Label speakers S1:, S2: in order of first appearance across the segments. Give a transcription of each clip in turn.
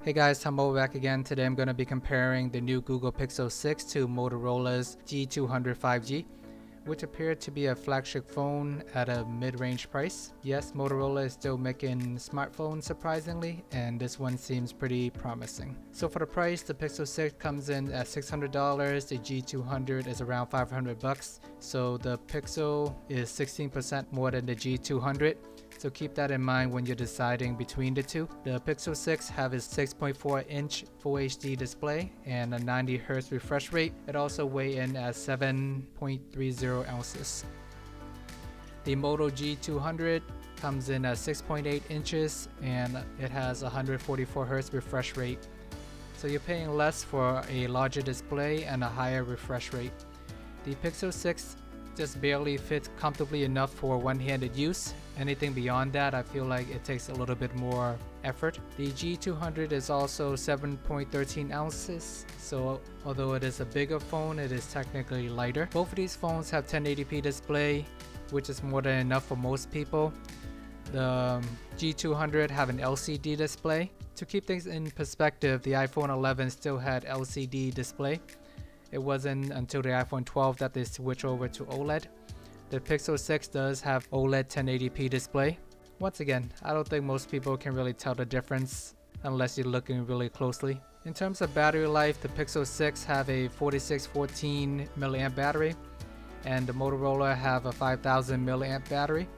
S1: Hey guys, Tumbo back again. Today I'm going to be comparing the new Google Pixel 6 to Motorola's G200 5G, which appeared to be a flagship phone at a mid-range price. Yes, Motorola is still making smartphones surprisingly, and this one seems pretty promising. So for the price, the Pixel 6 comes in at $600, the G200 is around $500, so the Pixel is 16% more than the G200. So keep that in mind when you're deciding between the two. The Pixel 6 have a 6.4-inch Full HD display and a 90Hz refresh rate. It also weighs in at 7.30 ounces. The Moto G200 comes in at 6.8 inches and it has 144Hz refresh rate. So you're paying less for a larger display and a higher refresh rate. The Pixel 6 just barely fits comfortably enough for one-handed use. Anything beyond that, I feel like it takes a little bit more effort. The G200 is also 7.13 ounces, so although it is a bigger phone, it is technically lighter. Both of these phones have 1080p display, which is more than enough for most people. The G200 have an LCD display. To keep things in perspective, the iPhone 11 still had LCD display. It wasn't until the iPhone 12 that they switched over to OLED. The Pixel 6 does have OLED 1080p display. Once again, I don't think most people can really tell the difference unless you're looking really closely. In terms of battery life, the Pixel 6 have a 4614 mAh battery and the Motorola have a 5000 mAh battery.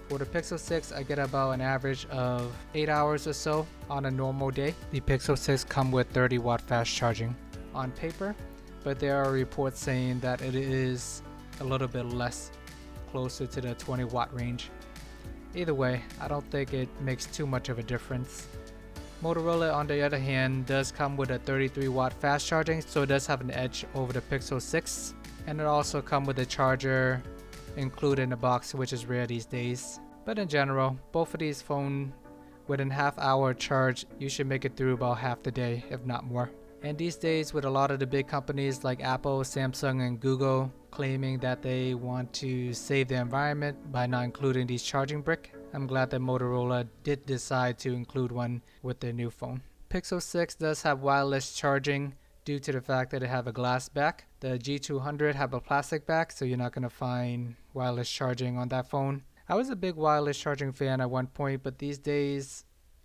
S1: For the Pixel 6, I get about an average of 8 hours or so on a normal day. The Pixel 6 come with 30-watt fast charging on paper, but there are reports saying that it is a little bit less, closer to the 20-watt range. Either way, I don't think it makes too much of a difference. Motorola, on the other hand, does come with a 33-watt fast charging, so it does have an edge over the Pixel 6, and it also comes with a charger included in the box, which is rare these days. But in general, both of these phones, within half-hour charge, you should make it through about half the day, if not more. And these days, with a lot of the big companies like Apple, Samsung, and Google claiming that they want to save the environment by not including these charging brick, I'm glad that Motorola did decide to include one with their new phone. Pixel 6 does have wireless charging due to the fact that it have a glass back. The G200 have a plastic back, so you're not going to find wireless charging on that phone. I was a big wireless charging fan at one point, but these days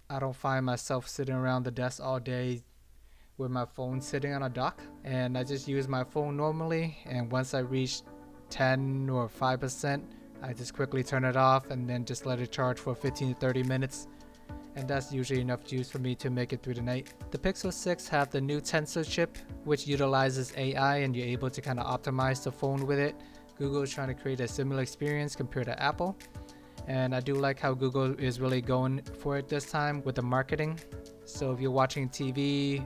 S1: I don't find myself sitting around the desk all day with my phone sitting on a dock, and I just use my phone normally, and once I reach 10 or 5%, I just quickly turn it off and then just let it charge for 15 to 30 minutes, and that's usually enough juice for me to make it through the night. The Pixel 6 have the new Tensor chip, which utilizes AI and you're able to kind of optimize the phone with it. Google is trying to create a similar experience compared to Apple, and I do like how Google is really going for it this time with the marketing. So if you're watching TV,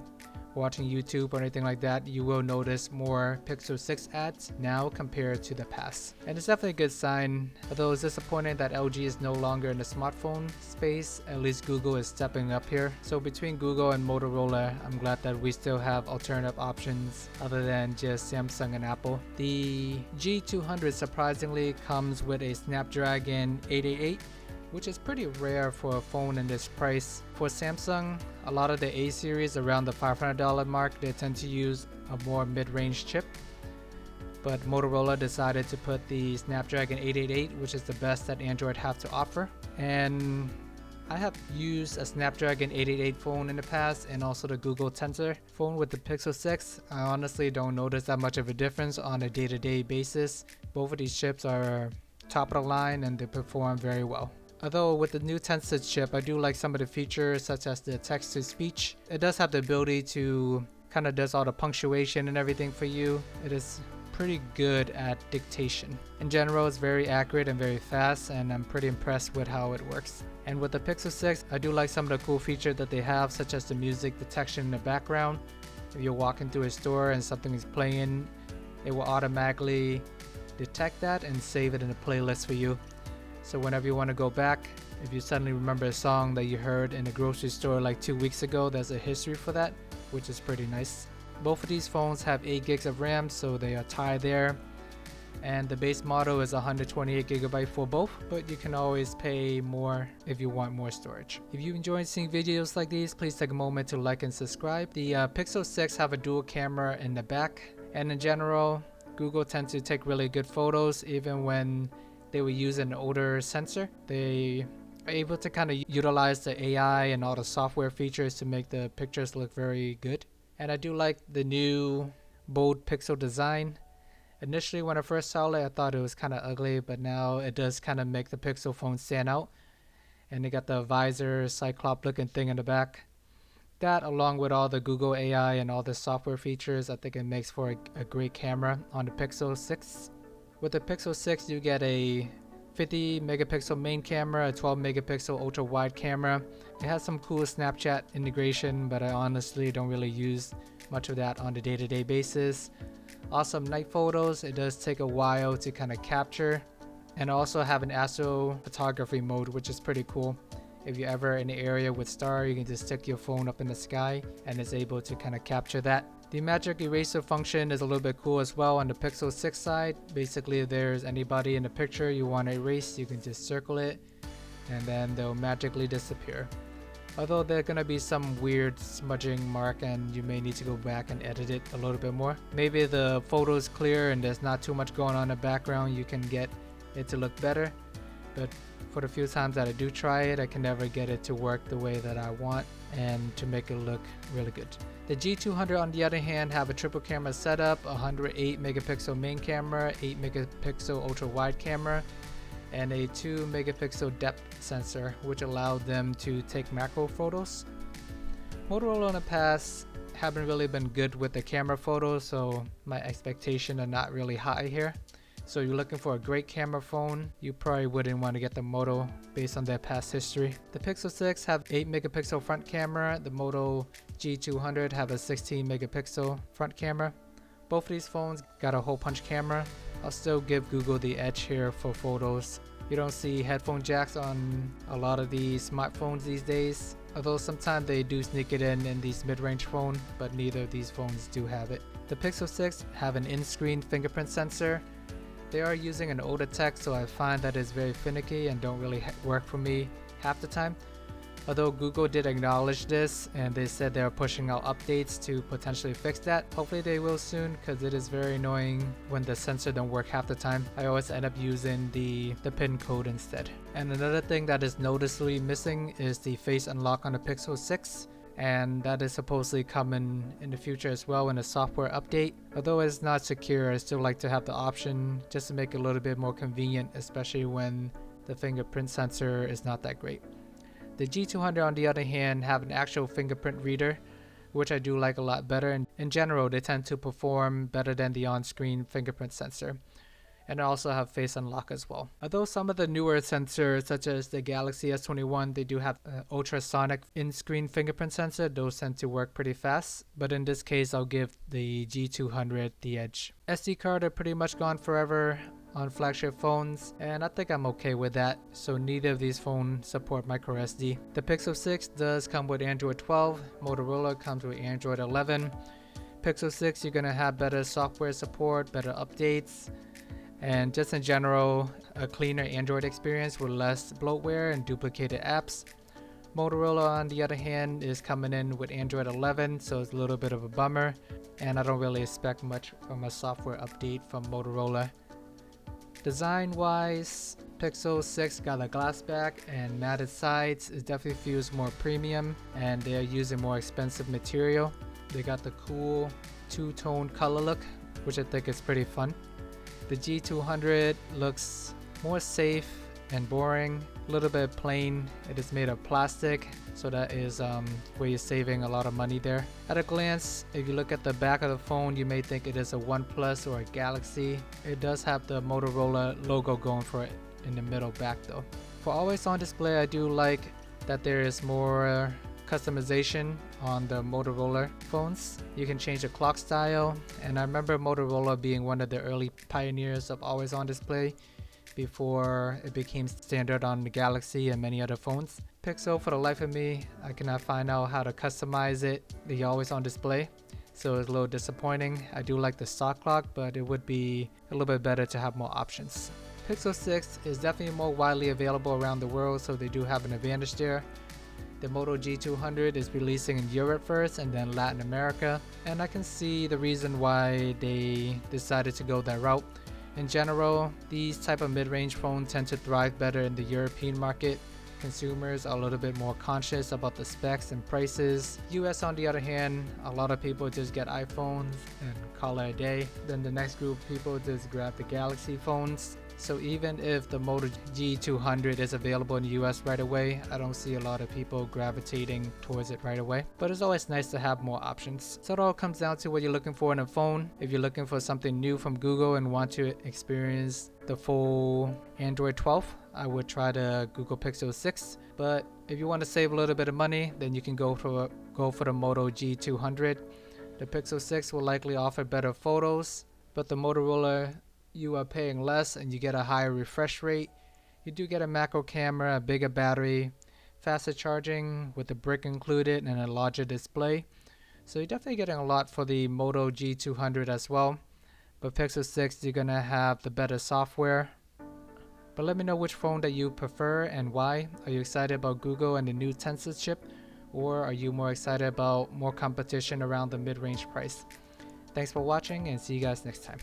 S1: watching YouTube or anything like that, you will notice more Pixel 6 ads now compared to the past. And it's definitely a good sign. Although it's disappointing that LG is no longer in the smartphone space, at least Google is stepping up here. So between Google and Motorola, I'm glad that we still have alternative options other than just Samsung and Apple. The G200 surprisingly comes with a Snapdragon 888, which is pretty rare for a phone in this price. For Samsung, a lot of the A series around the $500 mark, they tend to use a more mid-range chip. But Motorola decided to put the Snapdragon 888, which is the best that Android have to offer. And I have used a Snapdragon 888 phone in the past and also the Google Tensor phone with the Pixel 6. I honestly don't notice that much of a difference on a day-to-day basis. Both of these chips are top of the line and they perform very well. Although with the new Tensor chip, I do like some of the features such as the text-to-speech. It does have the ability to kind of does all the punctuation and everything for you. It is pretty good at dictation. In general, it's very accurate and very fast, and I'm pretty impressed with how it works. And with the Pixel 6, I do like some of the cool features that they have, such as the music detection in the background. If you're walking through a store and something is playing, it will automatically detect that and save it in a playlist for you. So whenever you want to go back, if you suddenly remember a song that you heard in a grocery store like 2 weeks ago, there's a history for that, which is pretty nice. Both of these phones have 8 gigs of RAM, so they are tied there. and the base model is 128GB for both, but you can always pay more if you want more storage. If you enjoy seeing videos like these, please take a moment to like and subscribe. The Pixel 6 have a dual camera in the back, and in general, Google tends to take really good photos even when they will use an older sensor. They are able to kind of utilize the AI and all the software features to make the pictures look very good. And I do like the new bold pixel design. Initially when I first saw it, I thought it was kind of ugly, but now it does kind of make the Pixel phone stand out. And they got the visor cyclops looking thing in the back. That, along with all the Google AI and all the software features, I think it makes for a great camera on the Pixel 6. With the Pixel 6 you get a 50 megapixel main camera, a 12 megapixel ultra wide camera. It has some cool Snapchat integration, but I honestly don't really use much of that on a day-to-day basis. Awesome night photos. It does take a while to kind of capture, and also have an astrophotography mode, which is pretty cool. If you're ever in an area with stars, you can just stick your phone up in the sky and it's able to kind of capture that. The magic eraser function is a little bit cool as well on the Pixel 6 side. Basically, if there's anybody in the picture you want to erase, you can just circle it and then they'll magically disappear. Although there's going to be some weird smudging mark and you may need to go back and edit it a little bit more. Maybe the photo is clear and there's not too much going on in the background, you can get it to look better. But for the few times that I do try it, I can never get it to work the way that I want and to make it look really good. The G200 on the other hand have a triple camera setup, 108 megapixel main camera, 8 megapixel ultra wide camera, and a 2 megapixel depth sensor, which allowed them to take macro photos. Motorola in the past haven't really been good with the camera photos, so my expectations are not really high here. So you're looking for a great camera phone, you probably wouldn't want to get the Moto based on their past history. The Pixel 6 have 8 megapixel front camera, the Moto G200 have a 16 megapixel front camera. Both of these phones got a hole punch camera. I'll still give Google the edge here for photos. You don't see headphone jacks on a lot of these smartphones these days, although sometimes they do sneak it in these mid-range phones, but neither of these phones do have it. The Pixel 6 have an in-screen fingerprint sensor. They are using an older tech, so I find that it's very finicky and don't really work for me half the time. Although Google did acknowledge this and they said they are pushing out updates to potentially fix that. Hopefully they will soon, because it is very annoying when the sensor don't work half the time. I always end up using the pin code instead. And another thing that is noticeably missing is the face unlock on the Pixel 6. And that is supposedly coming in the future as well in a software update. Although it's not secure, I still like to have the option just to make it a little bit more convenient, especially when the fingerprint sensor is not that great. The G200 on the other hand have an actual fingerprint reader, which I do like a lot better, and in general they tend to perform better than the on-screen fingerprint sensor. And also have face unlock as well. Although some of the newer sensors such as the Galaxy S21, they do have ultrasonic in-screen fingerprint sensor, those tend to work pretty fast, but in this case I'll give the G200 the edge. SD card are pretty much gone forever on flagship phones, and I think I'm okay with that, so neither of these phones support micro SD. The Pixel 6 does come with Android 12, Motorola comes with Android 11. Pixel 6 you're gonna have better software support, better updates, and just in general a cleaner Android experience with less bloatware and duplicated apps. Motorola on the other hand is coming in with Android 11, so it's a little bit of a bummer, and I don't really expect much from a software update from Motorola. Design wise, Pixel 6 got a glass back and matted sides. It definitely feels more premium and they're using more expensive material. They got the cool two-tone color look, which I think is pretty fun. The G200 looks more safe and boring, a little bit plain. It is made of plastic, so that is where you're saving a lot of money there. At a glance, if you look at the back of the phone, you may think it is a OnePlus or a Galaxy. It does have the Motorola logo going for it in the middle back though. For always on display, I do like that there is more customization on the Motorola phones. You can change the clock style, and I remember Motorola being one of the early pioneers of always on display before it became standard on the Galaxy and many other phones. Pixel, for the life of me, I cannot find out how to customize it, the always on display. so it's a little disappointing. I do like the stock clock, but it would be a little bit better to have more options. Pixel 6 is definitely more widely available around the world, so they do have an advantage there. The Moto G200 is releasing in Europe first and then Latin America, and I can see the reason why they decided to go that route. In general, these type of mid-range phones tend to thrive better in the European market. Consumers are a little bit more conscious about the specs and prices. US on the other hand, a lot of people just get iPhones and call it a day. Then the next group of people just grab the Galaxy phones. So even if the Moto G200 is available in the US right away, I don't see a lot of people gravitating towards it right away. But it's always nice to have more options. So it all comes down to what you're looking for in a phone. If you're looking for something new from Google and want to experience the full Android 12, I would try the Google Pixel 6. But if you want to save a little bit of money, then you can go for the Moto G200. The Pixel 6 will likely offer better photos, but the Motorola, you are paying less and you get a higher refresh rate. You do get a macro camera, a bigger battery, faster charging with the brick included, and a larger display. So you're definitely getting a lot for the Moto G200 as well. But Pixel 6, you're gonna have the better software. But let me know which phone that you prefer and why. Are you excited about Google and the new Tensor chip? Or are you more excited about more competition around the mid-range price? Thanks for watching and see you guys next time.